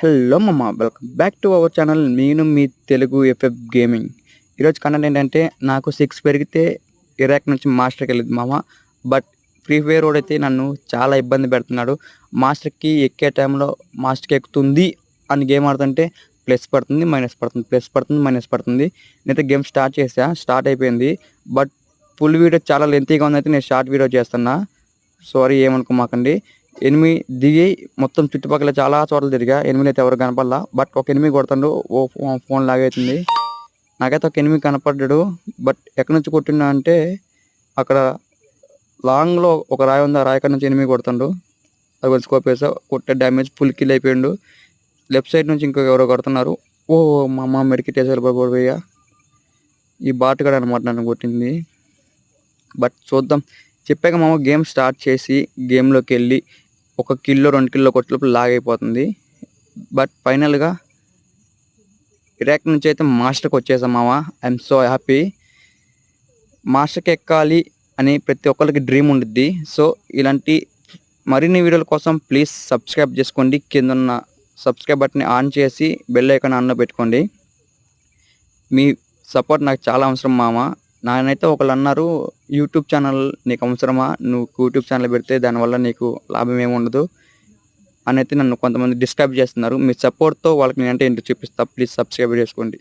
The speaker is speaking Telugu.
హలో మామ, welcome back to our channel. నేను మీ తెలుగు ఎఫ్ఎఫ్ గేమింగ్. ఈరోజు కంటెంట్ ఏంటంటే, నాకు 6 పెరిగితే ఇరాక్ నుంచి మాస్టర్కి వెళ్ళింది మామ. బట్ ఫ్రీ ఫైర్ రోడ్ అయితే నన్ను చాలా ఇబ్బంది పెడుతున్నాడు. మాస్టర్కి ఎక్కే టైంలో మాస్టర్కి ఎక్కుతుంది అని గేమ్ ఆడుతుంటే ప్లస్ పడుతుంది, మైనస్ పడుతుంది, ప్లస్ పడుతుంది, మైనస్ పడుతుంది. నేనైతే గేమ్ స్టార్ట్ అయిపోయింది. బట్ ఫుల్ వీడియో చాలా లెంతీగా ఉందైతే నేను షార్ట్ వీడియో చేస్తున్నా. సారీ, ఏమనుకోమాకండి. ఎనిమి దిగి మొత్తం చుట్టుపక్కల చాలా చోట్ల తిరిగా, ఎనిమిది అయితే ఎవరు కనపడలా. బట్ ఒక ఎనిమి కొడుతుండు, ఫోన్ లాగైతుంది. నాకైతే ఒక ఎనిమి కనపడ్డాడు. బట్ ఎక్కడి నుంచి కొట్టిండు అంటే, అక్కడ లాంగ్లో ఒక రాయి ఉంది, ఆ రాయి కాడ నుంచి ఎనిమి కొడుతుండు. అది కొంచెం స్కోప్ వేసా, కొట్టే డ్యామేజ్ ఫుల్ కిల్ అయిపోయిండు. లెఫ్ట్ సైడ్ నుంచి ఇంకొక ఎవరో కొడుతున్నారు. మా అమ్మ మెడికిట్ వేసారు పడిపోయా. ఈ బాట్ కూడా అనమాట నన్ను కొట్టింది. బట్ చూద్దాం. చెప్పాక మామ, గేమ్ స్టార్ట్ చేసి గేమ్లోకి వెళ్ళి ఒక కిల్లో 2 కిల్లో కొట్టేటప్పుడు లాగ్ అయిపోతుంది. బట్ ఫైనల్గా ఇరాక్ నుంచి అయితే మాస్టర్కి వచ్చేసాం మామ. I'm so happy. మాస్టర్కి ఎక్కాలి అని ప్రతి ఒక్కరికి డ్రీమ్ ఉండిద్ది. సో ఇలాంటి మరిన్ని వీడియోల కోసం ప్లీజ్ సబ్స్క్రైబ్ చేసుకోండి. కింద ఉన్న సబ్స్క్రైబ్ బటన్ని ఆన్ చేసి బెల్ ఐకాన్ ఆన్లో పెట్టుకోండి. మీ సపోర్ట్ నాకు చాలా అవసరం మామ. నానైతే ఒకళ్ళు అన్నారు, యూట్యూబ్ ఛానల్ నీకు అవసరమా, నువ్వు యూట్యూబ్ ఛానల్ పెడితే దానివల్ల నీకు లాభం ఏమి ఉండదు అని అయితే నన్ను కొంతమంది డిస్క్రైబ్ చేస్తున్నారు. మీ సపోర్ట్తో వాళ్ళకి నేనంటే ఏంటో చూపిస్తా. ప్లీజ్ సబ్స్క్రైబ్ చేసుకోండి.